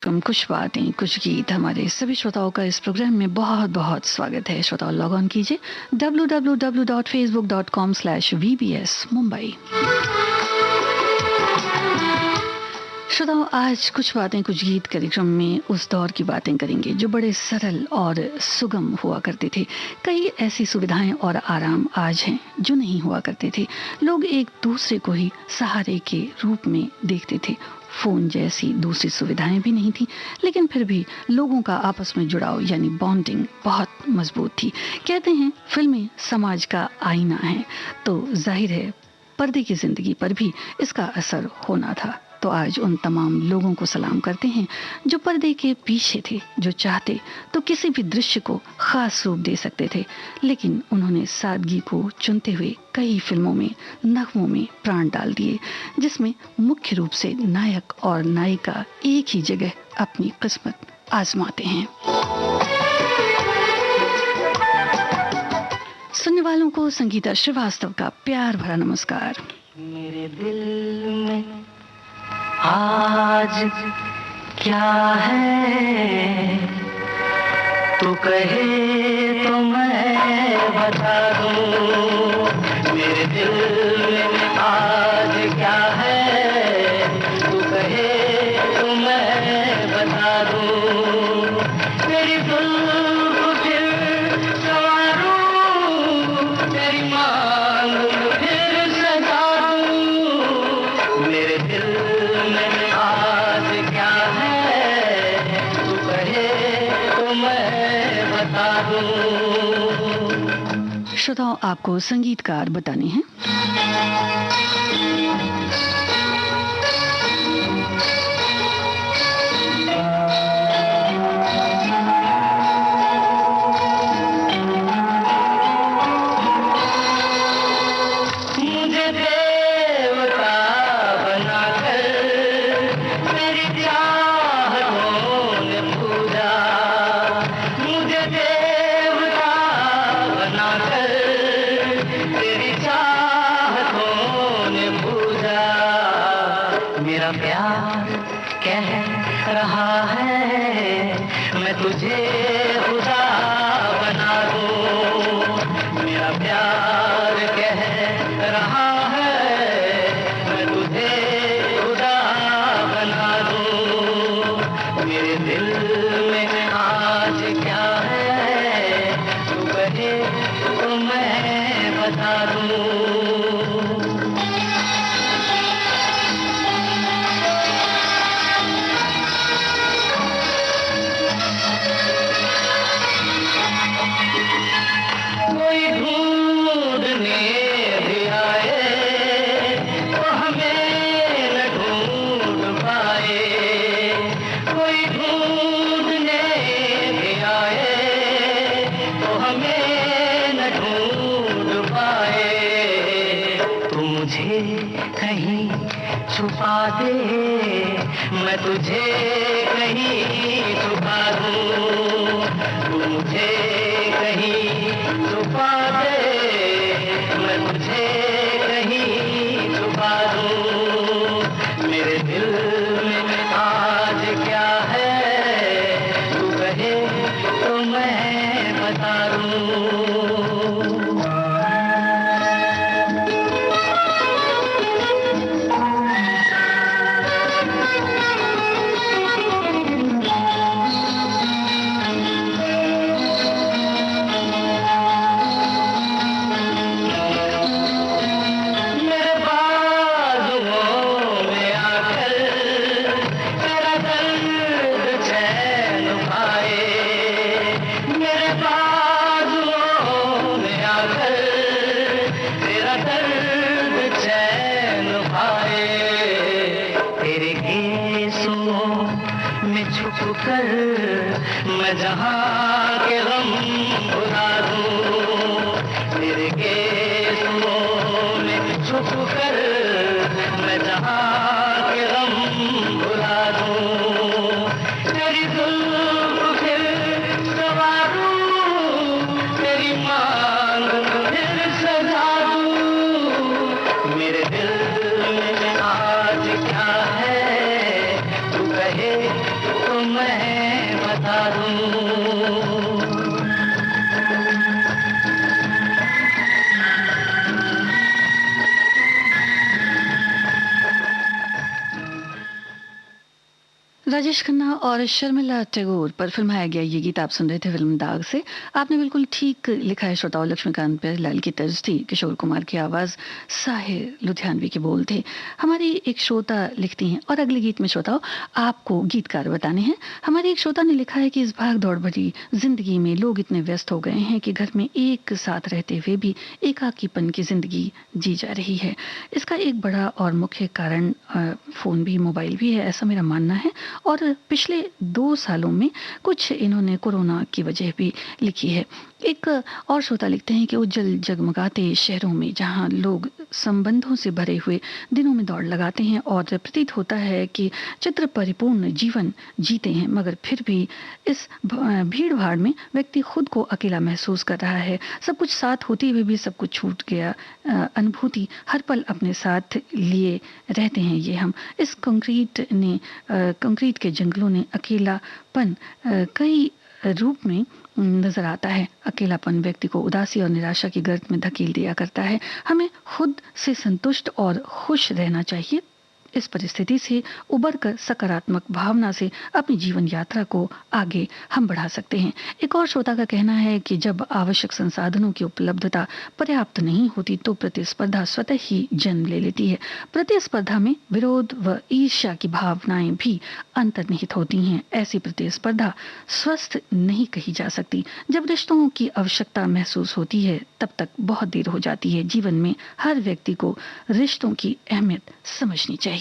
कुछ बातें कुछ गीत हमारे सभी श्रोताओं का इस प्रोग्राम में बहुत बहुत स्वागत है। श्रोताओं लॉग ऑन कीजिए www.facebook.com/vbs मुंबई। श्रोताओं आज कुछ बातें कुछ गीत कार्यक्रम में उस दौर की बातें करेंगे जो बड़े सरल और सुगम हुआ करते थे। कई ऐसी सुविधाएं और आराम आज हैं जो नहीं हुआ करते थे। लोग एक दूसरे को ही सहारे के रूप में देखते थे। फोन जैसी दूसरी सुविधाएं भी नहीं थी, लेकिन फिर भी लोगों का आपस में जुड़ाव यानी बॉन्डिंग बहुत मजबूत थी। कहते हैं फिल्में समाज का आईना है, तो जाहिर है पर्दे की जिंदगी पर भी इसका असर होना था। तो आज उन तमाम लोगों को सलाम करते हैं जो पर्दे के पीछे थे, जो चाहते तो किसी भी दृश्य को खास रूप दे सकते थे, लेकिन उन्होंने सादगी को चुनते हुए कई फिल्मों में नगमों में प्राण डाल दिए, जिसमें मुख्य रूप से नायक और नायिका एक ही जगह अपनी किस्मत आजमाते हैं। सुनने वालों को संगीता श्रीवास्तव का प्यार भरा नमस्कार। मेरे दिल में आज क्या है, तू कहे तो मैं बता दूं। मेरे दिल में आज क्या है, तू कहे तो मैं बता दूं। तेरी जुल्फ फिर संवारूं, तेरी मांग फिर सजा दूं। मेरे दिल श्रोताओं आपको संगीतकार बताने हैं। मैं तुझे कहीं छुपा दूं, तू मुझे कहीं छुपा दे, मैं तुझे कहीं छुपा दूं। मेरे दिल में आज क्या है, तू कहे तो मैं बता दूं। मैं जहाँ के गम भुला दूं, तेरे केसों में छुप कर मैं जहाँ के गम भुला दूं। तेरी जुल्फ फिर संवारूं, तेरी मांग फिर सजा दूं। मेरे दिल में आज क्या है, तू कहे तो राजेश खन्ना और शर्मिला टैगोर पर फिल्माया गया ये गीत आप सुन रहे थे फिल्म दाग से। आपने बिल्कुल ठीक लिखा है श्रोताओं, लक्ष्मीकांत प्यारेलाल की तर्ज थी, किशोर कुमार की आवाज़, साहिर लुधियानवी के बोल थे। हमारी एक श्रोता लिखती हैं और अगले गीत में श्रोताओं आपको गीतकार बताने हैं। हमारी एक श्रोता ने लिखा है कि इस भाग दौड़ भरी जिंदगी में लोग इतने व्यस्त हो गए हैं कि घर में एक साथ रहते हुए भी एकाकीपन की जिंदगी जी जा रही है। इसका एक बड़ा और मुख्य कारण फ़ोन भी, मोबाइल भी है, ऐसा मेरा मानना है। और पिछले 2 सालों में कुछ इन्होंने कोरोना की वजह भी लिखी है। एक और श्रोता लिखते हैं कि उज्जवल जगमगाते शहरों में जहां लोग संबंधों से भरे हुए दिनों में दौड़ लगाते हैं और प्रतीत होता है कि चित्र परिपूर्ण जीवन जीते हैं, मगर फिर भी इस भीड़ भाड़ में व्यक्ति खुद को अकेला महसूस कर रहा है। सब कुछ साथ होते हुए भी सब कुछ छूट गया। अनुभूति हर पल अपने साथ लिए रहते हैं ये हम। इस कंक्रीट के जंगलों ने अकेलापन कई रूप में नजर आता है। अकेलापन व्यक्ति को उदासी और निराशा की गर्त में धकेल दिया करता है। हमें खुद से संतुष्ट और खुश रहना चाहिए। इस परिस्थिति से उबरकर सकारात्मक भावना से अपनी जीवन यात्रा को आगे हम बढ़ा सकते हैं। एक और श्रोता का कहना है कि जब आवश्यक संसाधनों की उपलब्धता पर्याप्त नहीं होती तो प्रतिस्पर्धा स्वतः ही जन्म ले लेती है। प्रतिस्पर्धा में विरोध व ईर्ष्या की भावनाएं भी अंतर्निहित होती हैं। ऐसी प्रतिस्पर्धा स्वस्थ नहीं कही जा सकती। जब रिश्तों की आवश्यकता महसूस होती है तब तक बहुत देर हो जाती है। जीवन में हर व्यक्ति को रिश्तों की अहमियत समझनी चाहिए।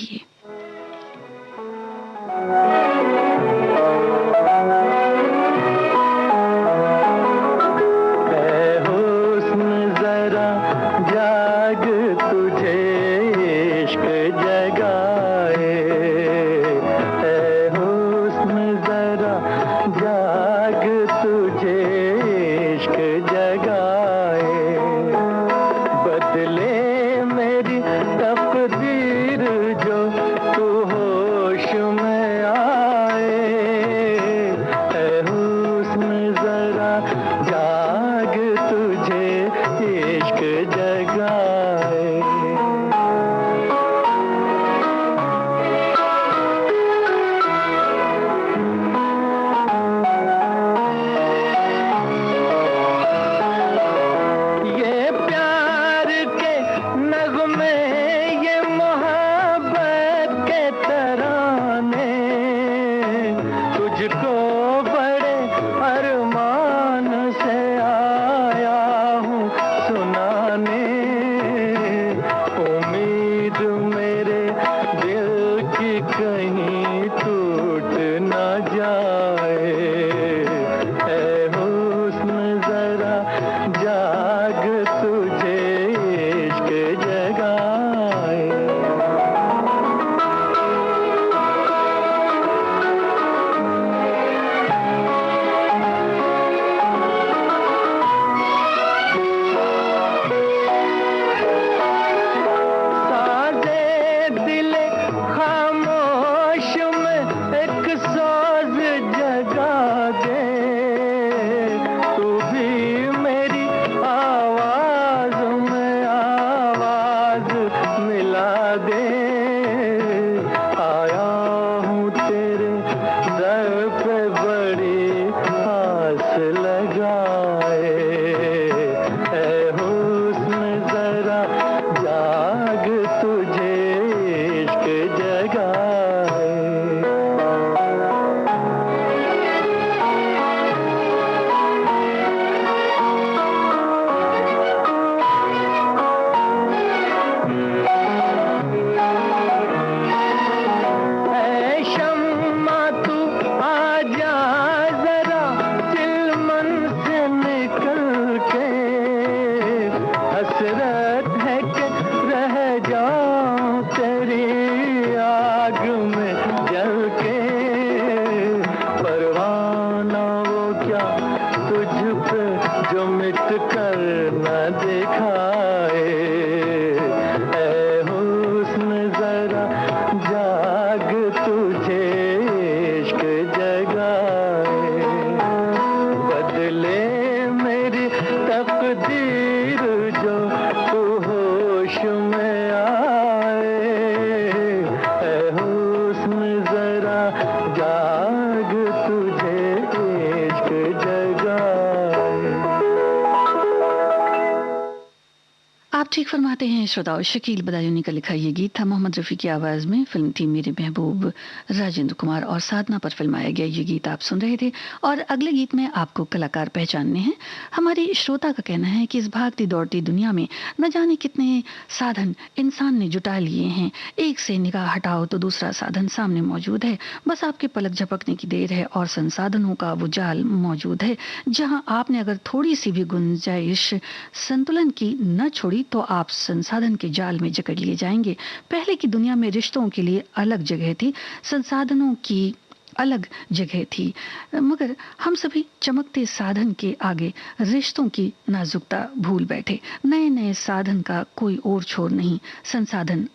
ठीक फरमाते हैं श्रोताओं। शकील बदायूनी का लिखा ये गीत था मोहम्मद रफ़ी की आवाज़ में। फिल्म थी मेरे महबूब, राजेंद्र कुमार और साधना पर फिल्माया गया ये गीत आप सुन रहे थे। और अगले गीत में आपको कलाकार पहचानने हैं। हमारी श्रोता का कहना है कि इस भागती दौड़ती दुनिया में न जाने कितने साधन इंसान ने जुटा लिए हैं। एक से निगाह हटाओ तो दूसरा साधन सामने मौजूद है। बस आपके पलक झपकने की देर है और संसाधनों का वो जाल मौजूद है। जहां आपने अगर थोड़ी सी भी गुंजाइश संतुलन की न छोड़ी तो आप संसाधन के जाल में जकड़ लिए जाएंगे। पहले की दुनिया में रिश्तों के लिए अलग जगह थी, संसाधनों की अलग जगह थी, मगर हम सभी चमकते साधन के आगे रिश्तों की नाजुकता भूल बैठे। नए नए साधन का कोई और छोर नहीं, संसाधन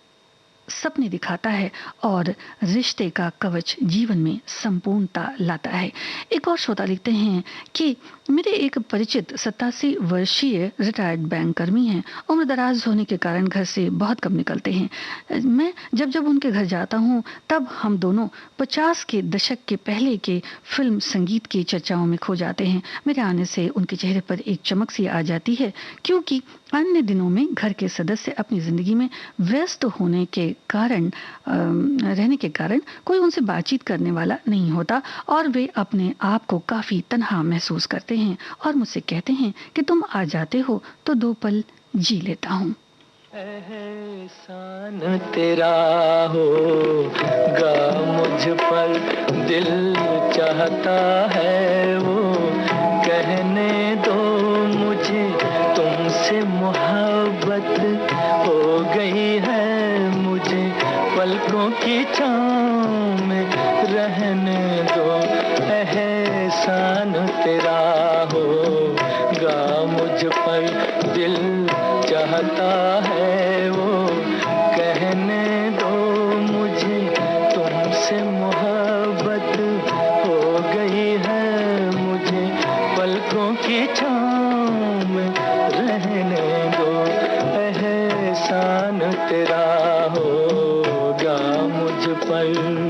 सपने दिखाता है और रिश्ते का कवच जीवन में संपूर्णता लाता है। एक और श्रोता लिखते हैं कि मेरे एक परिचित 87 वर्षीय रिटायर्ड बैंक कर्मी हैं। उम्र दराज होने के कारण घर से बहुत कम निकलते हैं। मैं जब जब उनके घर जाता हूँ तब हम दोनों 50 के दशक के पहले के फिल्म संगीत की चर्चाओं में खो जाते हैं। मेरे आने से उनके चेहरे पर एक चमक सी आ जाती है, क्योंकि अन्य दिनों में घर के सदस्य अपनी जिंदगी में व्यस्त होने के कारण रहने के कारण कोई उनसे बातचीत करने वाला नहीं होता और वे अपने आप को काफी तन्हा महसूस करते हैं और मुझसे कहते हैं कि तुम आ जाते हो तो 2 पल जी लेता हूँ। एहसान तेरा होगा मुझ पर, दिल चाहता है वो कहने दो मुझे, तुमसे मोहब्बत हो गई है मुझे, पलकों की छाँव में रहने दो। एहसान तेरा होगा मुझ पर, दिल चाहता है वो कहने दो मुझे, तुमसे मोहब्बत हो गई है मुझे, पलकों की छाँव में रहने दो। एहसान तेरा होगा मुझ पर।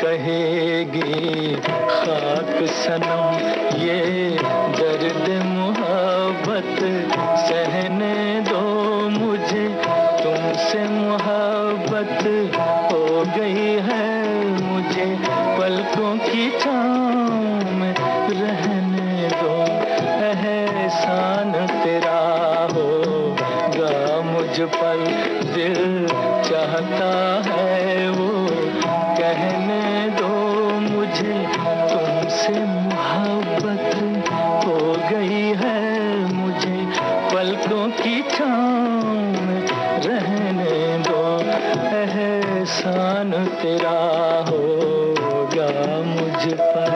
कहेगी खाक सनम ये दर्द मोहब्बत सहने दो मुझे, तुमसे मोहब्बत हो गई है मुझे, पलकों की छाँव में रहने दो। एहसान तेरा होगा मुझ पर, दिल चाहता है वो कहने दो मुझे, तुमसे मोहब्बत हो गई है मुझे, पलकों की छाँव में रहने दो। एहसान तेरा होगा मुझ पर।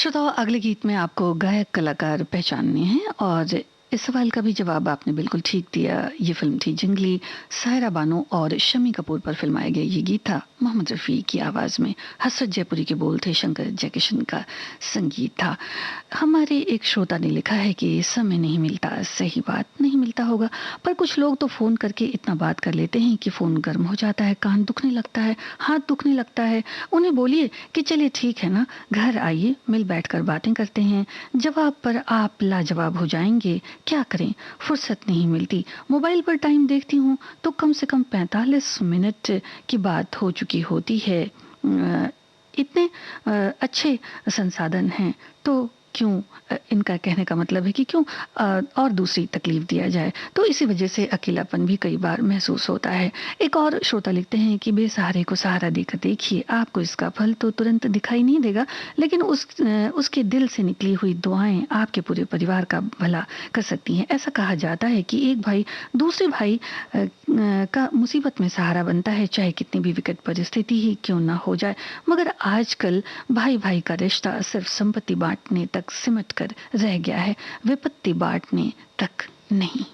श्रोताओं, अगले गीत में आपको गायक कलाकार पहचानने हैं और इस सवाल का भी जवाब आपने बिल्कुल ठीक दिया। ये फिल्म थी जंगली। सायरा बानो और शम्मी कपूर पर फिल्माया गया ये गीत था मोहम्मद रफ़ी की आवाज़ में। हसरत जयपुरी के बोल थे, शंकर जयकिशन का संगीत था। हमारे एक श्रोता ने लिखा है कि समय नहीं मिलता। सही बात, नहीं मिलता होगा, पर कुछ लोग तो फ़ोन करके इतना बात कर लेते हैं कि फ़ोन गर्म हो जाता है, कान दुखने लगता है, हाथ दुखने लगता है। उन्हें बोलिए कि चलिए ठीक है ना, घर आइए, मिल बैठ कर बातें करते हैं। जवाब पर आप लाजवाब हो जाएंगे। क्या करें, फुर्सत नहीं मिलती। मोबाइल पर टाइम देखती हूँ तो कम से कम 45 मिनट की बात हो चुकी होती है। इतने अच्छे संसाधन हैं तो क्यों, इनका कहने का मतलब है कि क्यों और दूसरी तकलीफ दिया जाए। तो इसी वजह से अकेलापन भी कई बार महसूस होता है। एक और श्रोता लिखते हैं कि बेसहारे को सहारा देकर देखिए, आपको इसका फल तो तुरंत दिखाई नहीं देगा, लेकिन उसके दिल से निकली हुई दुआएं आपके पूरे परिवार का भला कर सकती हैं। ऐसा कहा जाता है कि एक भाई दूसरे भाई का मुसीबत में सहारा बनता है, चाहे कितनी भी विकट परिस्थिति ही क्यों ना हो जाए। मगर आजकल भाई भाई का रिश्ता सिर्फ संपत्ति बांटने तक सिमट कर रह गया है, विपत्ति बांटने तक नहीं।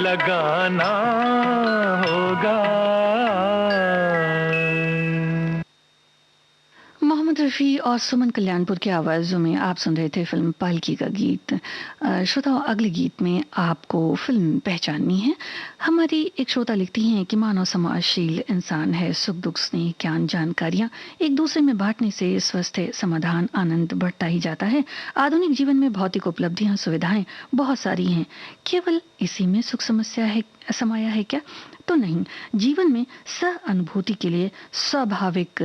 लगाना होगा। मोहम्मद रफ़ी और सुमन कल्याणपुर की आवाज़ों में आप सुन रहे थे फिल्म पालकी का गीत। श्रोताओं, अगले गीत में आपको फिल्म पहचाननी है। हमारी एक श्रोता लिखती हैं कि मानव समाजशील इंसान है, सुख दुख स्नेह ज्ञान जानकारियाँ एक दूसरे में बांटने से स्वास्थ्य समाधान आनंद बढ़ता ही जाता है। आधुनिक जीवन में भौतिक उपलब्धियाँ सुविधाएं बहुत सारी हैं, केवल इसी में सुख समस्या है समाया है क्या? तो नहीं, जीवन में सहानुभूति के लिए, स्वाभाविक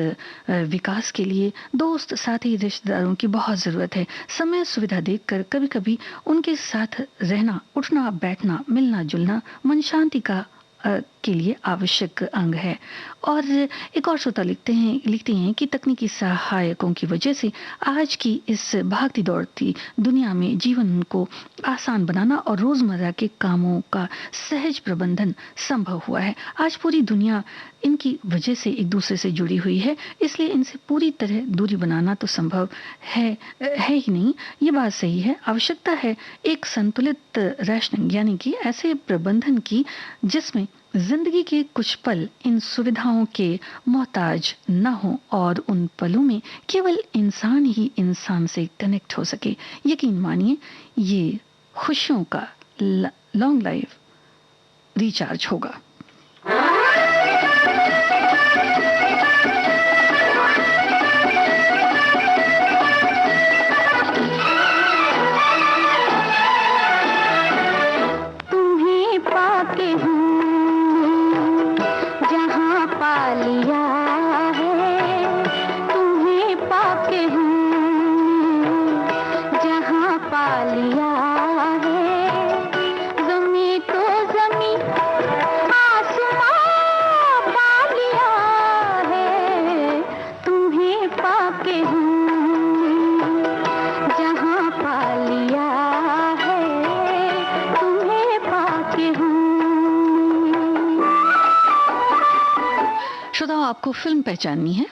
विकास के लिए दोस्त साथी रिश्तेदारों की बहुत जरूरत है। समय सुविधा देखकर कभी कभी उनके साथ रहना, उठना बैठना, मिलना जुलना मन शांति का के लिए आवश्यक अंग है। और एक और श्रोता लिखते हैं कि तकनीकी सहायकों की वजह से आज की इस भागती दौड़ती दुनिया में जीवन को आसान बनाना और रोजमर्रा के कामों का सहज प्रबंधन संभव हुआ है। आज पूरी दुनिया इनकी वजह से एक दूसरे से जुड़ी हुई है, इसलिए इनसे पूरी तरह दूरी बनाना तो संभव है ही नहीं। ये बात सही है। आवश्यकता है एक संतुलित रैशनिंग, यानी कि ऐसे प्रबंधन की जिसमें जिंदगी के कुछ पल इन सुविधाओं के मोहताज न हो और उन पलों में केवल इंसान ही इंसान से कनेक्ट हो सके। यकीन मानिए, ये खुशियों का लॉन्ग लाइफ रिचार्ज होगा। श्रोताओं, आपको फिल्म पहचाननी है।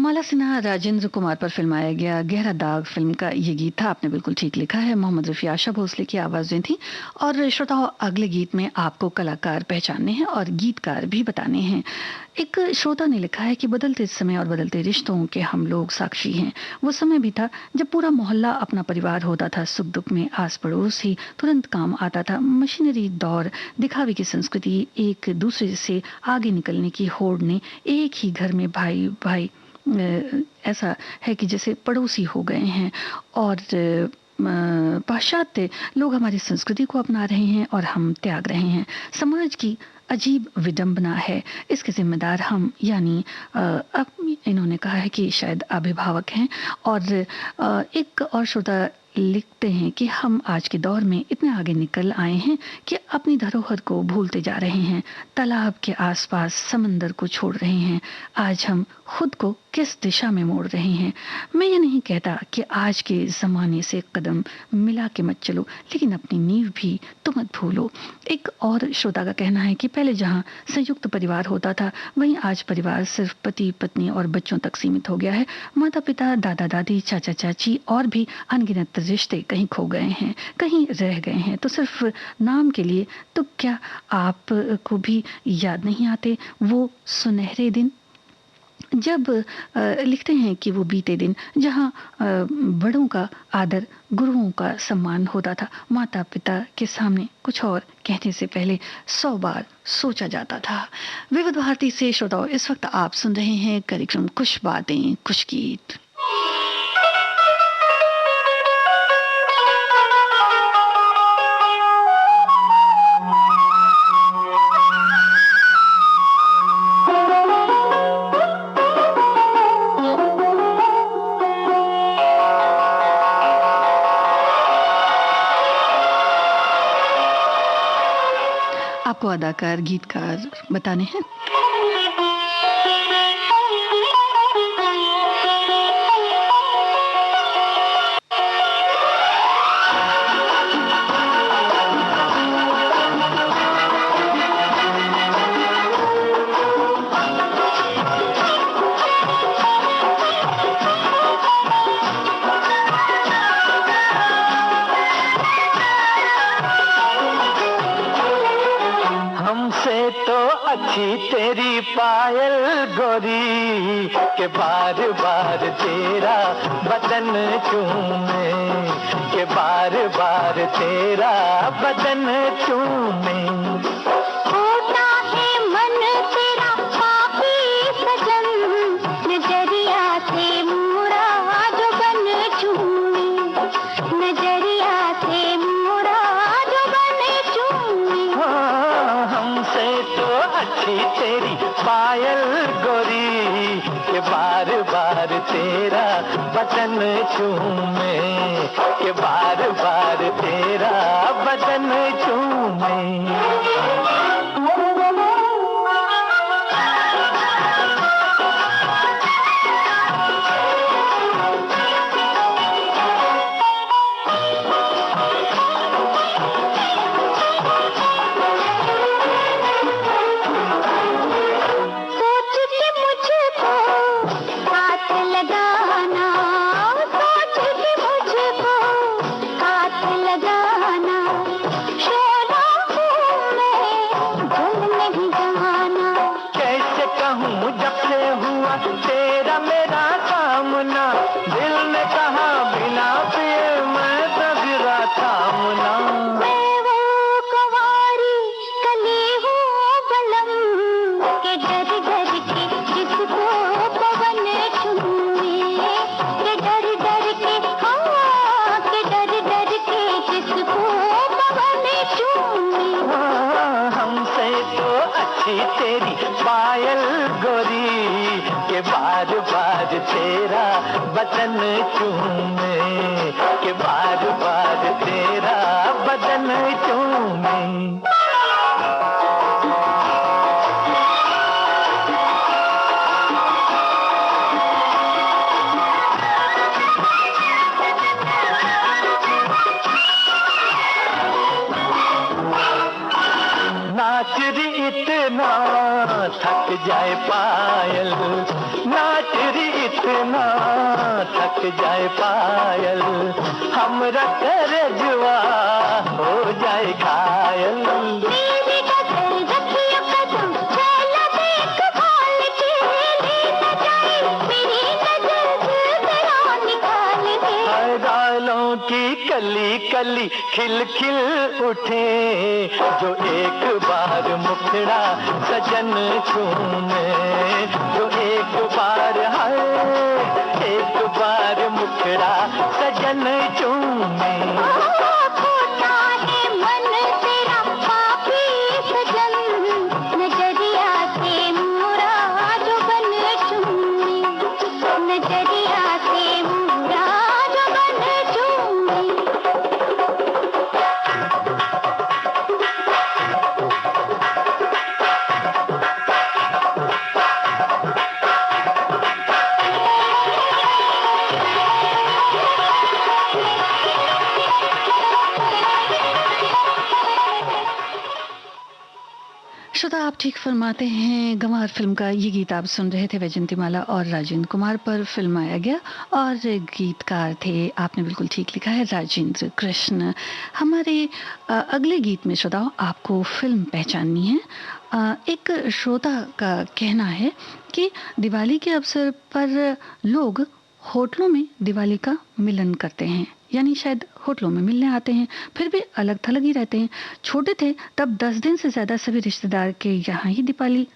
माला सिन्हा राजेंद्र कुमार पर फिल्माया गया गहरा दाग फिल्म का ये गीत था। आपने बिल्कुल ठीक लिखा है। मोहम्मद रफ़ी, आशा भोसले की आवाज़ें थी। और श्रोताओं, अगले गीत में आपको कलाकार पहचानने हैं और गीतकार भी बताने हैं। एक श्रोता ने लिखा है कि बदलते समय और बदलते रिश्तों के हम लोग साक्षी हैं। वो समय भी था जब पूरा मोहल्ला अपना परिवार होता था। सुख दुख में आस पड़ोस ही तुरंत काम आता था। मशीनरी दौर, दिखावे की संस्कृति, एक दूसरे से आगे निकलने की होड़ ने एक ही घर में भाई भाई ऐसा है कि जैसे पड़ोसी हो गए हैं। और पाश्चात्य लोग हमारी संस्कृति को अपना रहे हैं और हम त्याग रहे हैं। समाज की अजीब विडंबना है। इसके जिम्मेदार हम यानी अब इन्होंने कहा है कि शायद अभिभावक हैं। और एक और श्रोता लिखते हैं कि हम आज के दौर में इतने आगे निकल आए हैं कि अपनी धरोहर को भूलते जा रहे हैं। तालाब के आसपास समंदर को छोड़ रहे हैं। आज हम खुद को किस दिशा में मोड़ रहे हैं। मैं ये नहीं कहता कि आज के ज़माने से कदम मिला के मत चलो, लेकिन अपनी नींव भी तो मत भूलो। एक और श्रोता का कहना है कि पहले जहाँ संयुक्त परिवार होता था, वहीं आज परिवार सिर्फ पति पत्नी और बच्चों तक सीमित हो गया है। माता पिता, दादा दादी, चाचा चाची और भी अनगिनत रिश्ते कहीं खो गए हैं, कहीं रह गए हैं। तो सिर्फ नाम के लिए। तो क्या आपको भी याद नहीं आते वो सुनहरे दिन, जब लिखते हैं कि वो बीते दिन जहाँ बड़ों का आदर, गुरुओं का सम्मान होता था। माता पिता के सामने कुछ और कहने से पहले 100 बार सोचा जाता था। विविध भारती से श्रोताओं, इस वक्त आप सुन रहे हैं कार्यक्रम कुछ बातें कुछ गीत। आपको अदाकार, गीतकार बताने हैं। तेरी पायल गोरी के बार बार तेरा बदन चूमे, के बार बार तेरा बदन चूमे। होता है मन तेरा पापी सजन, नजरिया से मुड़ा जो बन चूमे, नजरिया से मुड़ा जो बन चूमे। हाँ, हमसे तो अच्छी तेरी पायल गोरी के बार बार तेरा बदन चूमे, के बार बार तेरा बदन चूमे। तेरी पायल गोरी के बार बार तेरा बदन चूमे, के बार बार तेरा बदन चूमे। नाच री इतना थक जाए पायल, नाच रे इतना थक जाए पायल, हमरा करजवा हो जाए घायल। मेरी गजल रखियो कदम, चलो देख भाल के, ले जाए मेरी नजर तेरा निकाल दे। हाय गालों की कली कली खिल खिल उठे, जो एक बार मुखड़ा सजन चूमे, जो एक बार हाय एक बार मुखड़ा सजन चूमे। खोटा है मन तेरा पापी सजन, नजरिया से मोरा जो बन चूमे, नजरिया से मोरा जो बन चूमे। श्रोता, आप ठीक फरमाते हैं। गंवार फिल्म का ये गीत आप सुन रहे थे। वैजंतीमाला और राजेंद्र कुमार पर फिल्म आया गया और गीतकार थे, आपने बिल्कुल ठीक लिखा है, राजेंद्र कृष्ण। हमारे अगले गीत में श्रोताओं आपको फिल्म पहचाननी है। एक श्रोता का कहना है कि दिवाली के अवसर पर लोग होटलों में दिवाली का मिलन करते हैं, यानी शायद होटलों में मिलने आते हैं, फिर भी अलग थलग ही रहते हैं। छोटे थे तब 10 दिन से ज़्यादा सभी रिश्तेदार के यहाँ ही दीपावली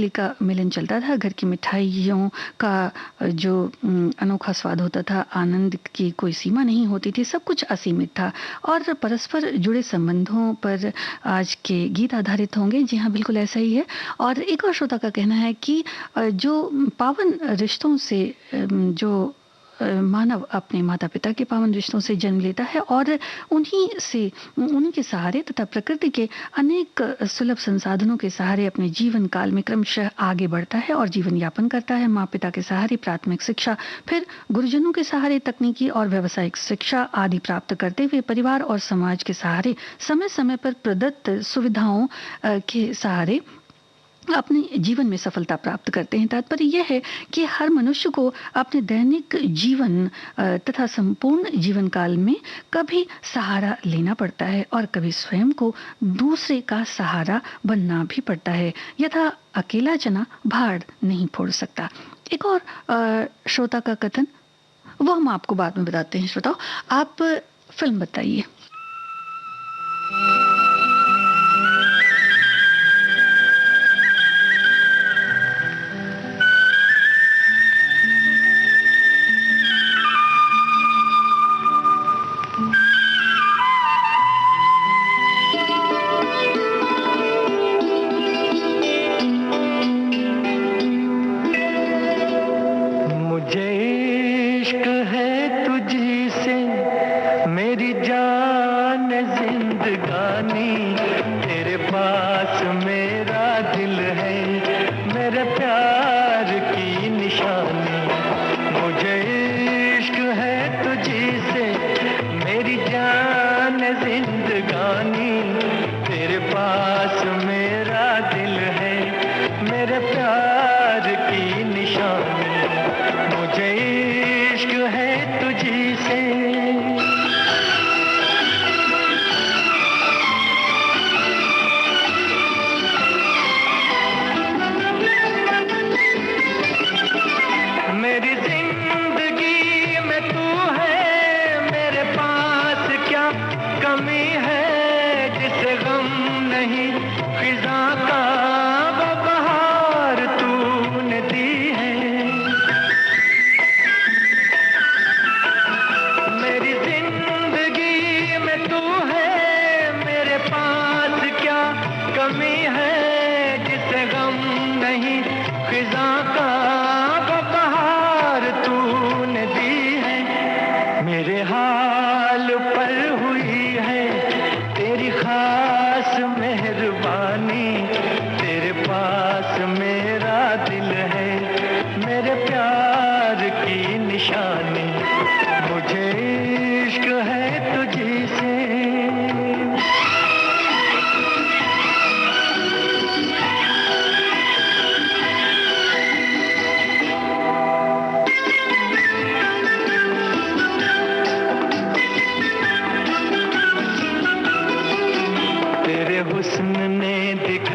का मिलन चलता था। घर की मिठाइयों का जो अनोखा स्वाद होता था, आनंद की कोई सीमा नहीं होती थी, सब कुछ असीमित था और परस्पर जुड़े संबंधों पर आज के गीत आधारित होंगे। जी हाँ, बिल्कुल ऐसा ही है। और एक और श्रोता का कहना है कि जो पावन रिश्तों से जो मानव अपने माता पिता के पावन रिश्तों से जन्म लेता है और उन्हीं के सहारे तथा प्रकृति के अनेक सुलभ संसाधनों के सहारे अपने जीवन काल में क्रमशः आगे बढ़ता है और जीवन यापन करता है। माँ पिता के सहारे प्राथमिक शिक्षा, फिर गुरुजनों के सहारे तकनीकी और व्यावसायिक शिक्षा आदि प्राप्त करते हुए परिवार और समाज के सहारे समय समय पर प्रदत्त सुविधाओं के सहारे अपने जीवन में सफलता प्राप्त करते हैं। तात्पर्य यह है कि हर मनुष्य को अपने दैनिक जीवन तथा संपूर्ण जीवन काल में कभी सहारा लेना पड़ता है और कभी स्वयं को दूसरे का सहारा बनना भी पड़ता है। यथा अकेला चना भाड़ नहीं फोड़ सकता। एक और श्रोता का कथन, वो हम आपको बाद में बताते हैं। श्रोताओ, आप फिल्म बताइए।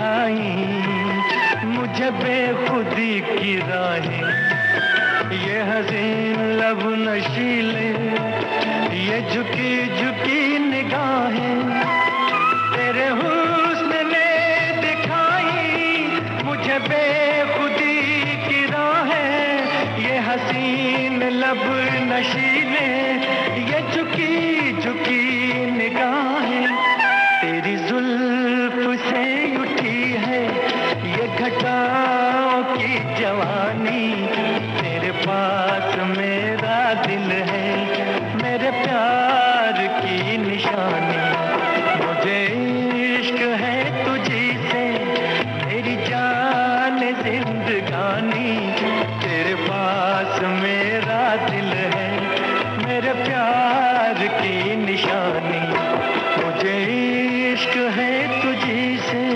दिखाई, मुझे बेखुदी की राहें, ये हसीन लब नशीले, ये झुकी झुकी निगाहें, तेरे हुस्न ने दिखाई मुझे बेखुदी की राहें, ये हसीन लब नशीले, ये झुकी झुकी निगाहें, तेरी जुल्फ से उठी है ये घटाओं की जवानी, तेरे पास मेरा दिल है, मेरे प्यार की निशानी, मुझे इश्क है तुझी से, मेरी जान जिंदगानी, तेरे पास मेरा दिल है, मेरे प्यार की निशानी, मुझे इश्क है तुझी से।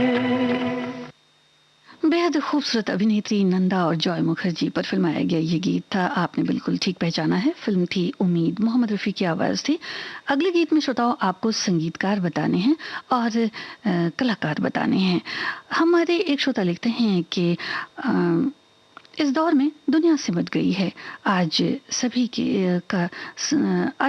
बेहद खूबसूरत अभिनेत्री नंदा और जॉय मुखर्जी पर फिल्माया गया ये गीत था। आपने बिल्कुल ठीक पहचाना है, फिल्म थी उम्मीद, मोहम्मद रफ़ी की आवाज़ थी। अगले गीत में श्रोताओं आपको संगीतकार बताने हैं और कलाकार बताने हैं। हमारे एक श्रोता लिखते हैं कि इस दौर में दुनिया सिमट गई है। आज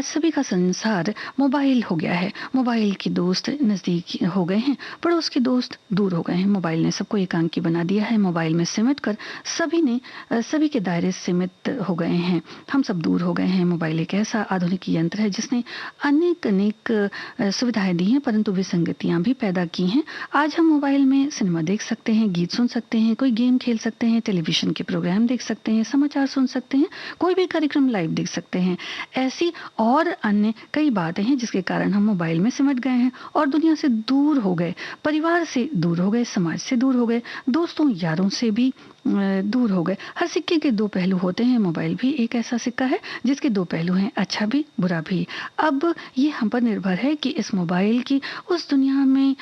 सभी का संसार मोबाइल हो गया है। मोबाइल के दोस्त नज़दीक हो गए हैं, पड़ोस के दोस्त दूर हो गए हैं। मोबाइल ने सबको एकांकी बना दिया है। मोबाइल में सिमट कर सभी के दायरे सीमित हो गए हैं। हम सब दूर हो गए हैं। मोबाइल एक ऐसा आधुनिक यंत्र है जिसने अनेक सुविधाएं दी हैं, परंतु विसंगतियां भी पैदा की हैं। आज हम मोबाइल में सिनेमा देख सकते हैं, गीत सुन सकते हैं, कोई गेम खेल सकते हैं, टेलीविजन के प्रोग्राम देख सकते हैं, समाचार सुन सकते हैं, कोई भी कार्यक्रम लाइव देख सकते हैं। ऐसी और अन्य कई बातें हैं जिसके कारण हम मोबाइल में सिमट गए हैं और दुनिया से दूर हो गए, परिवार से दूर हो गए, समाज से दूर हो गए, दोस्तों यारों से भी दूर हो गए। हर सिक्के के दो पहलू होते हैं। मोबाइल भी एक ऐसा सिक्का है जिसके दो पहलू हैं, अच्छा भी बुरा भी। अब ये हम पर निर्भर है कि इस मोबाइल की उस दुनिया में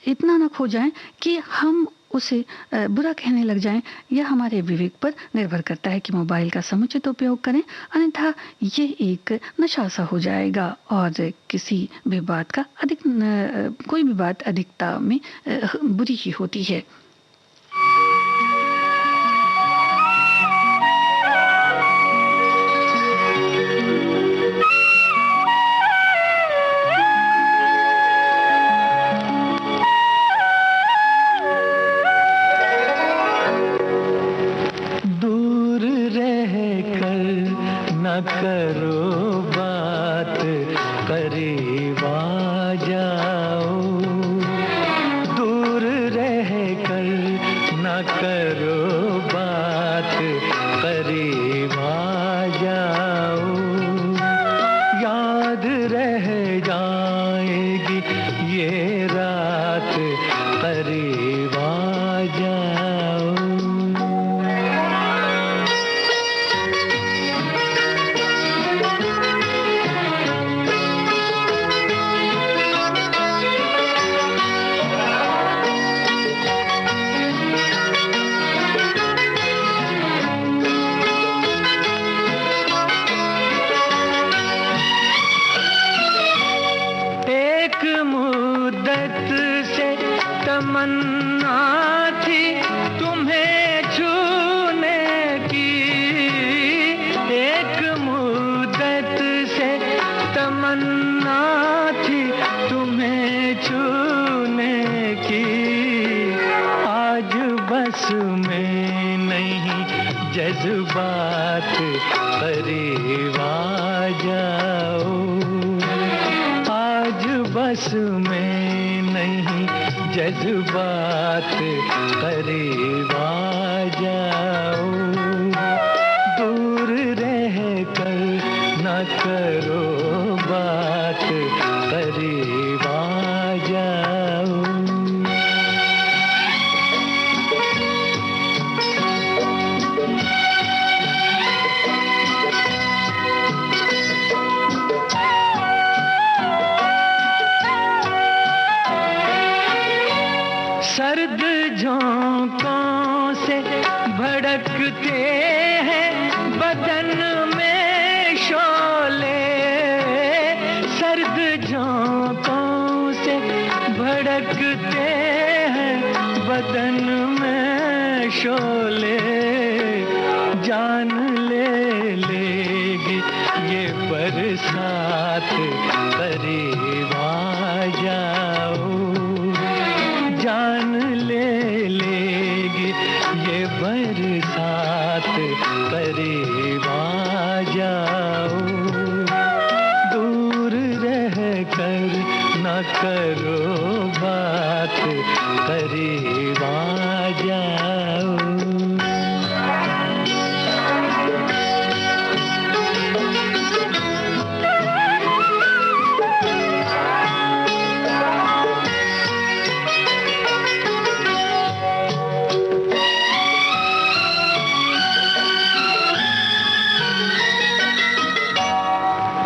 इतना न खो जाएं कि हम उसे बुरा कहने लग जाएं, यह हमारे विवेक पर निर्भर करता है कि मोबाइल का समुचित उपयोग करें, अन्यथा ये एक नशा सा हो जाएगा और किसी भी बात का कोई भी बात अधिकता में बुरी ही होती है। करो बात, करीब आ जाओ, दूर रह कर न करो बात, करीब आ जाओ, याद रह जाएगी ये रात, करीब आ जाओ। तमन्ना थी तुम्हें छूने की, एक मुद्दत से तमन्ना थी तुम्हें छूने की, आज बस में नहीं जज्बात, करीब आ जाओ, आज बस में नहीं जज्बात, करीब आ जाओ, दूर रह कर न करो बात, करीब आ जाओ। सर्द झोंकों से भड़कते हैं बदन में शोले, सर्द झोंकों से भड़कते हैं बदन में शोले, जान ले लेगी ये बरसात, करीब आ जाओ। जान ले लेगी ये बरसात, करीब आ जाओ। दूर रह कर न करो बात, करीब आ जाओ।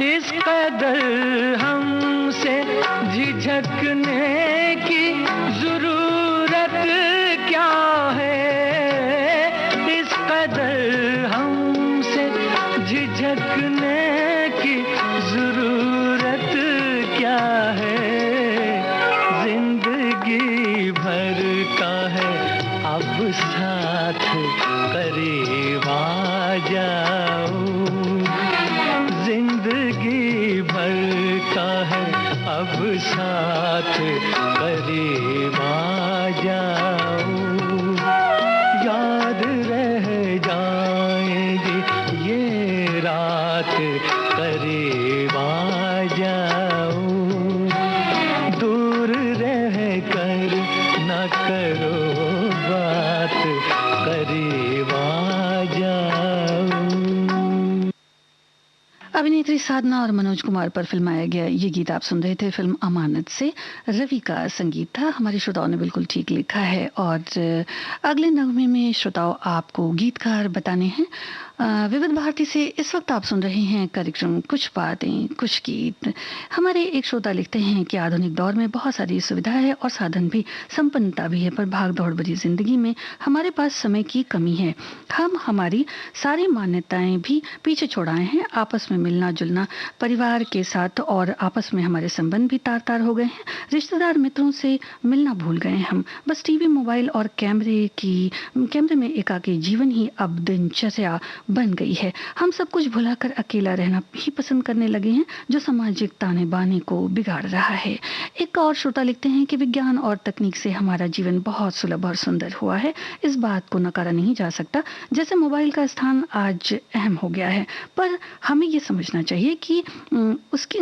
इस कदर हमसे झिझकने की जरूरत क्या है, इस कदर हमसे झिझकने की जरूरत क्या है। जिंदगी भर का है अब साथ, करीब आ जाओ। जिंदगी भर का है अब साथ, करीब आ जाओ। याद रह जाएगी ये रात, करीब आ जाओ। दूर रह कर न करो बात, करीब आ जाओ। अभिनेत्री साधना और मनोज कुमार पर फिल्माया गया ये गीत आप सुन रहे थे फिल्म अमानत से। रवि का संगीत था। हमारे श्रोताओं ने बिल्कुल ठीक लिखा है। और अगले नगमे में श्रोताओं आपको गीतकार बताने हैं। विविध भारती से इस वक्त आप सुन रहे हैं कार्यक्रम कुछ बातें कुछ गीत। हमारे एक श्रोता लिखते हैं कि आधुनिक दौर में बहुत सारी सुविधा है और साधन भी, संपन्नता भी है, पर भाग दौड़ भरी जिंदगी में हमारे पास समय की कमी है। हम हमारी सारी मान्यताएं भी पीछे छोड़ आए हैं। आपस में मिलना जुलना, परिवार के साथ और आपस में हमारे संबंध भी तार तार हो गए हैं। रिश्तेदार मित्रों से मिलना भूल गए हम। बस टीवी, मोबाइल और कैमरे में एकाकी जीवन ही अब दिनचर्या बन गई है। हम सब कुछ भुलाकर अकेला रहना ही पसंद करने लगे हैं, जो सामाजिक ताने बाने को बिगाड़ रहा है। एक और श्रोता लिखते हैं कि विज्ञान और तकनीक से हमारा जीवन बहुत सुलभ और सुंदर हुआ है। इस बात को नकारा नहीं जा सकता। जैसे मोबाइल का स्थान आज अहम हो गया है, पर हमें ये समझना चाहिए कि उसकी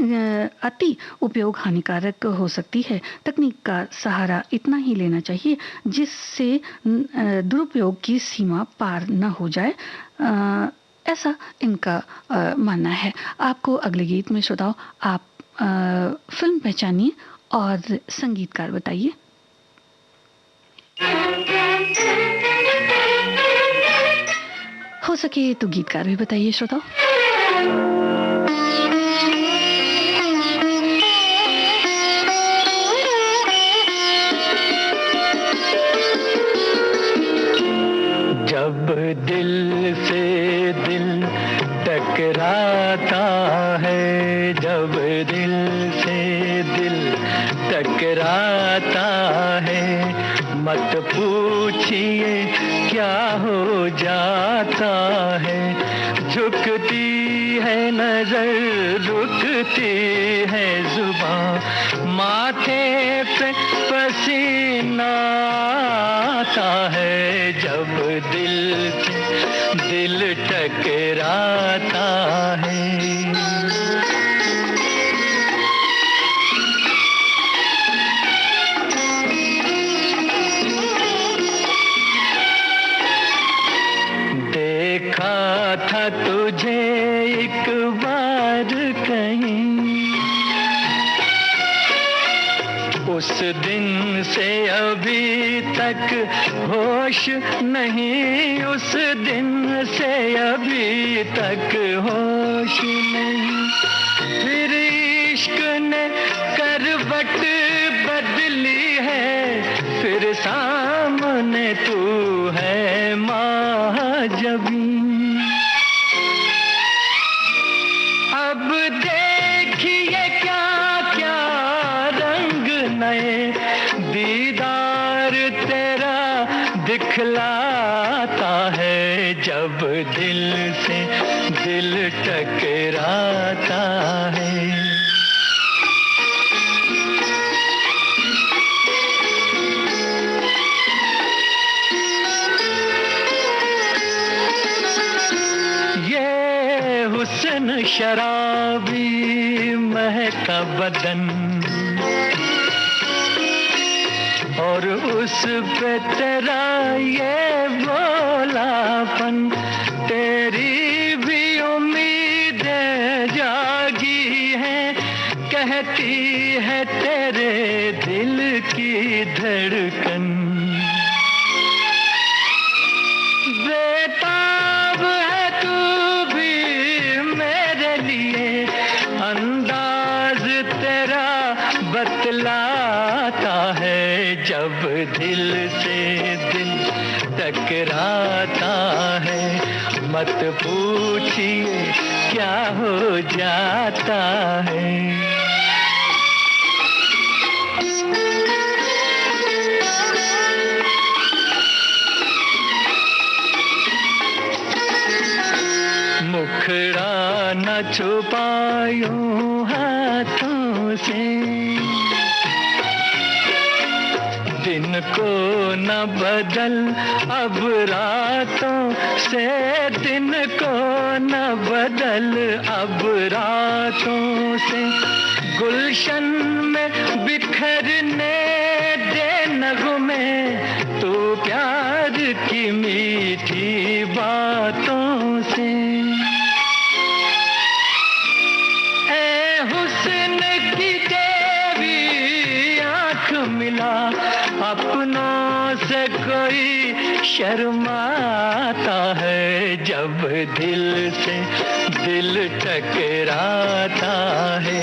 अति उपयोग हानिकारक हो सकती है। तकनीक का सहारा इतना ही लेना चाहिए जिससे दुरुपयोग की सीमा पार न हो जाए। ऐसा इनका मानना है। आपको अगले गीत में श्रोताओं आप फिल्म पहचानिए और संगीतकार बताइए। हो सके तो गीतकार भी बताइए श्रोताओ। जब दिल से दिल टकराता है, जब दिल से दिल टकराता है, मत पूछिए क्या हो जाता है। झुकती है नजर, रुकती है जुबान, माथे पे पसीना आता है। जब दिल से दिल टकराता है। देखा था तुझे एक बार कहीं, उस दिन से अभी तक होश नहीं, उस दिन से अभी तक होश नहीं। फिर इश्क ने करवट बदली है, फिर सामने तू है महाजबी। अब देखिए क्या क्या रंग नए, दीदार तेरा दिखलाता है जब दिल से दिल टकराता है। ये हुस्न शराबी महका बदन और उस पे तेरा ये भोलापन, तेरी भी उम्मीदें जागी हैं, कहती है तेरे दिल की धड़कन। बेताब है तू भी मेरे लिए, अंदाज तेरा बतलाता है जब दिल से दिल टकराता है। मत पूछिए क्या हो जाता है। मुखड़ा न छुपायूं हाथों से, दिन को न बदल अब रातों से, दिन को न बदल अब रातों से। गुलशन में बिखरने दे नगमे तू प्यार की मीठी बातों से। ए हुस्न की देवी आँख मिला, अपनों से कोई शर्माता है जब दिल से दिल टकराता है।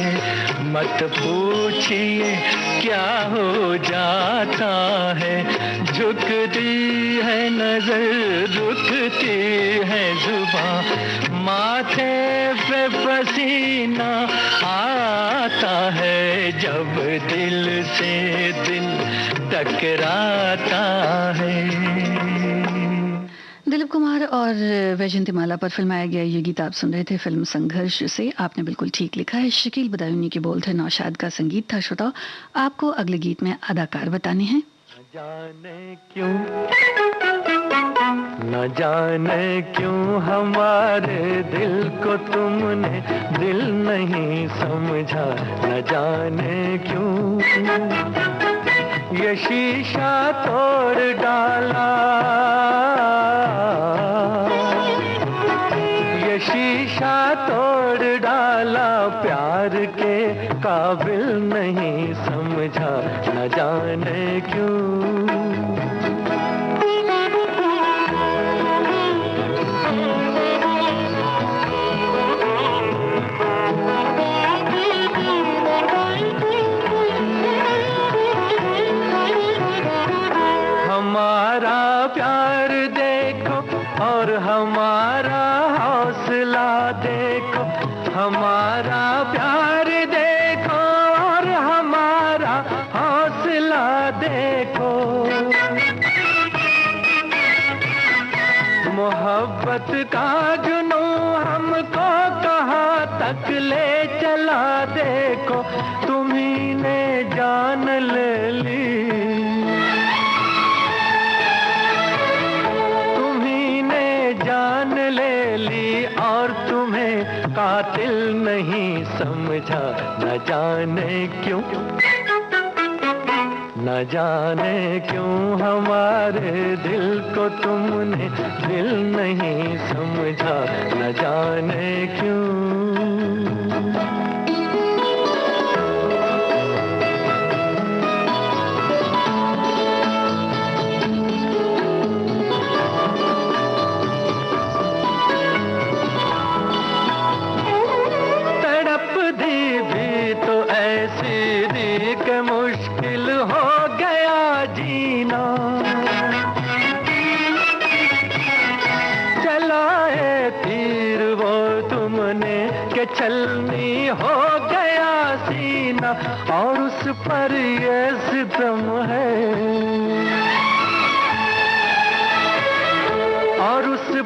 मत पूछिए क्या हो जाता है। झुकती है नजर, रुकती है जुबां, माथे पे पसीना आता है जब दिल से दिल टकराता है। दिलीप कुमार और वैजयंतीमाला पर फिल्माया गया ये गीत आप सुन रहे थे फिल्म संघर्ष से। आपने बिल्कुल ठीक लिखा है। शकील बदायूनी के बोल थे, नौशाद का संगीत था। श्रोताओ, आपको अगले गीत में अदाकार बताने हैं। जाने क्यों, न जाने क्यों हमारे दिल को तुमने दिल नहीं समझा। न जाने क्यों ये शीशा तोड़ डाला, ये शीशा तोड़ डाला, प्यार के काबिल नहीं समझा। न जाने क्यों। हमारा प्यार देखो और हमारा हौसला देखो, हमारा प्यार देखो और हमारा हौसला देखो। मोहब्बत का जुनून हमको कहाँ तक ले चला देखो, तुम्ही ने जान ले ली, जान ले ली और तुम्हें कातिल नहीं समझा। न जाने क्यों, न जाने क्यों हमारे दिल को तुमने दिल नहीं समझा। न जाने क्यों। मुश्किल हो गया जीना, चलाए तीर वो तुमने के छलनी हो गया सीना, और उस पर ये सितम है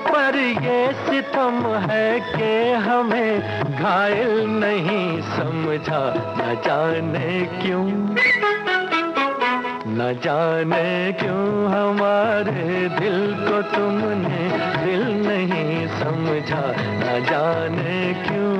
पर ये सितम है कि हमें घायल नहीं समझा, न जाने क्यों, न जाने क्यों हमारे दिल को तुमने दिल नहीं समझा, न जाने क्यों।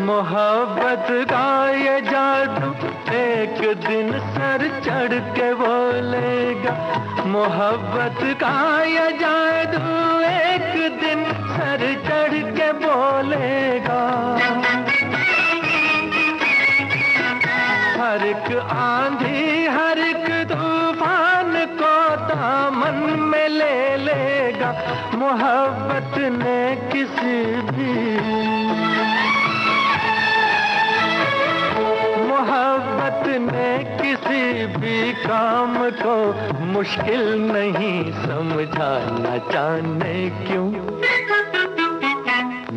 मोहब्बत का ये जादू एक दिन सर चढ़ के बोलेगा, मोहब्बत का ये जादू एक दिन सर चढ़ के बोलेगा। हर एक आंधी हर एक तूफान को दामन में ले लेगा। मोहब्बत ने किसी भी मोहब्बत ने किसी भी काम को मुश्किल नहीं समझा, न जाने क्यों,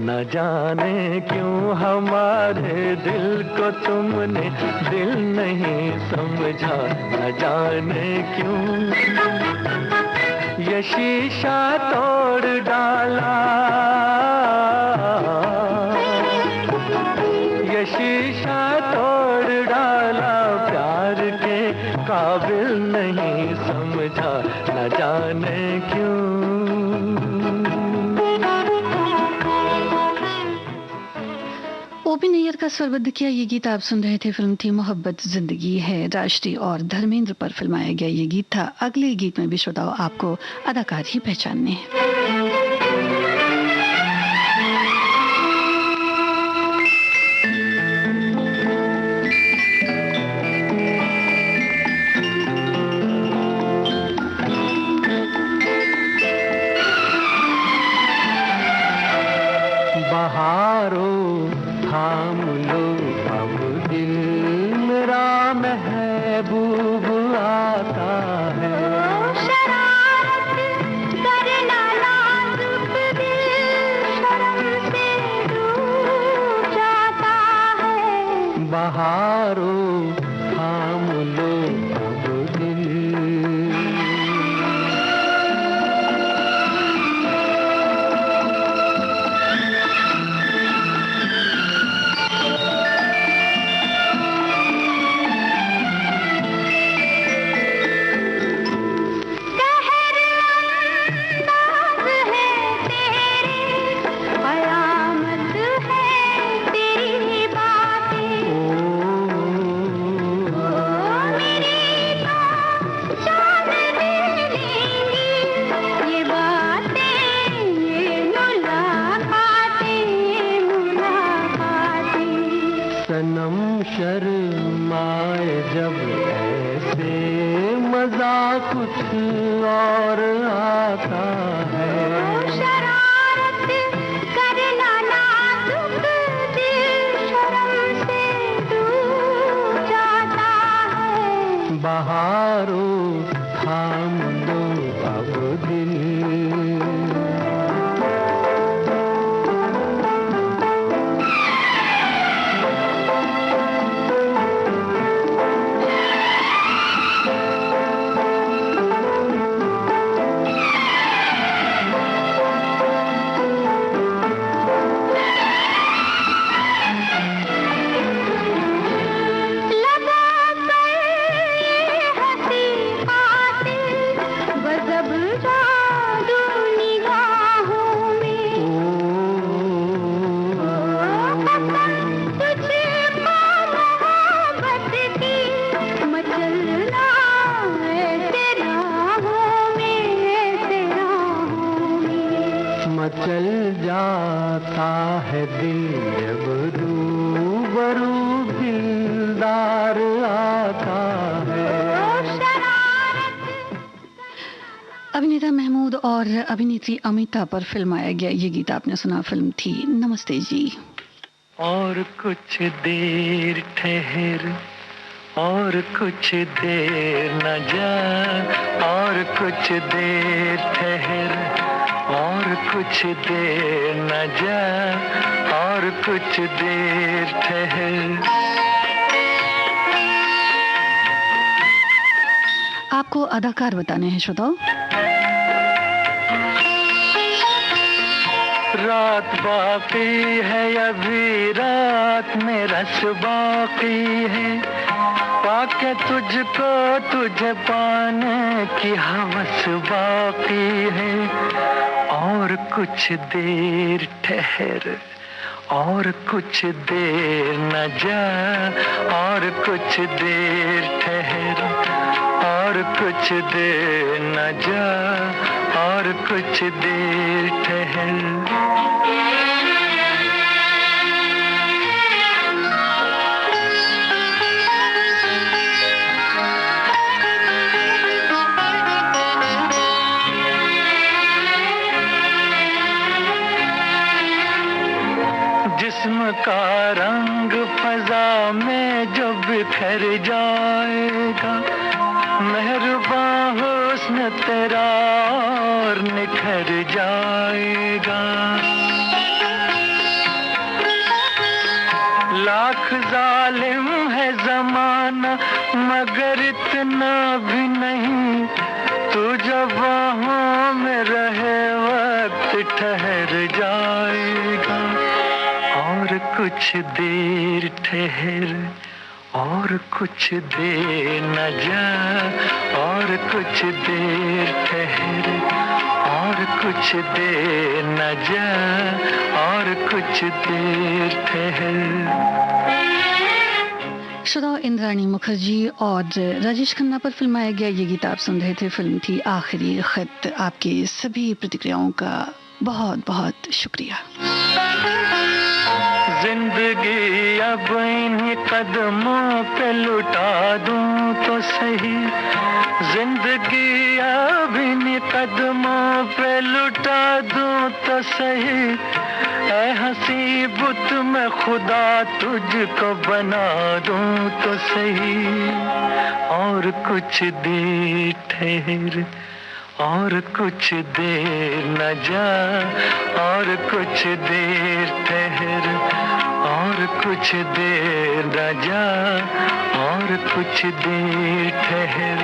न जाने क्यों हमारे दिल को तुमने दिल नहीं समझा, न जाने क्यों। ये शीशा तोड़ डाला, ये शीशा तोड़ डाला, प्यार के काबिल नहीं समझा, न जाने क्यों। ओपी नैयर का स्वरबद्ध किया ये गीत आप सुन रहे थे। फिल्म थी मोहब्बत जिंदगी है। राष्ट्रीय और धर्मेंद्र पर फिल्माया गया ये गीत था। अगले गीत में भी श्रोताओ आपको अदाकार ही पहचानने हैं। बहारों थाम लो अब दिल मेरा महबूब आता है। शरारत करना नाजुक दिल शर्म से डूब जाता है। बहारों थाम लो अब दिल, शर्माए जब ऐसे मजा कुछ और आता है। शरारत करना नाजुक दिल शर्म से डूब जाता है। बहारों थाम लो अब दिल, मचल जाता है दिल जब रूबरू दिलदार आता है। अभिनेता महमूद और अभिनेत्री अमिता पर फिल्माया गया ये गीत आपने सुना। फिल्म थी नमस्ते जी। और कुछ देर ठहर, और कुछ देर न जा, और कुछ देर ठहर, और कुछ देर न जा, और कुछ देर ठहर। आपको अदाकार बताने हैं श्रोताओ। रात बाकी है अभी, रात में रस बाकी है, पाके तुझको तुझे पाने की हवस बाकी है। और कुछ देर ठहर, और कुछ देर न जा, और कुछ देर ठहर, और कुछ देर न जा, और कुछ देर ठहर। जिस्म का रंग फजा में जो बिखर जाएगा, मेहरबान हुस्न तेरा और निखर जाएगा। लाख जालिम है जमाना मगर इतना भी नहीं, तू जब बाहों में रहे वक्त ठहर जाएगा। और कुछ देर ठहर, और कुछ देर न जा, और कुछ देर ठहर, और कुछ देर न जा, और कुछ देर ठहर। श्रोताओ, इंद्राणी मुखर्जी और राजेश खन्ना पर फिल्माया गया ये गीत आप सुन रहे थे। फिल्म थी आखिरी खत। आपकी सभी प्रतिक्रियाओं का बहुत बहुत शुक्रिया। जिंदगी अब इन्हीं कदमों पे लुटा दूं तो सही, जिंदगी अब इन्हीं कदमों पे लुटा दूं तो सही। ऐ हंसी बुत में खुदा तुझको बना दूं तो सही। और कुछ देर ठहर, और कुछ देर न जा, और कुछ देर ठहर, और कुछ देर न जा, और कुछ देर ठहर,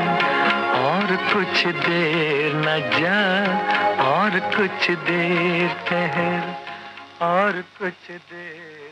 और कुछ देर न जा, और कुछ देर ठहर, और कुछ देर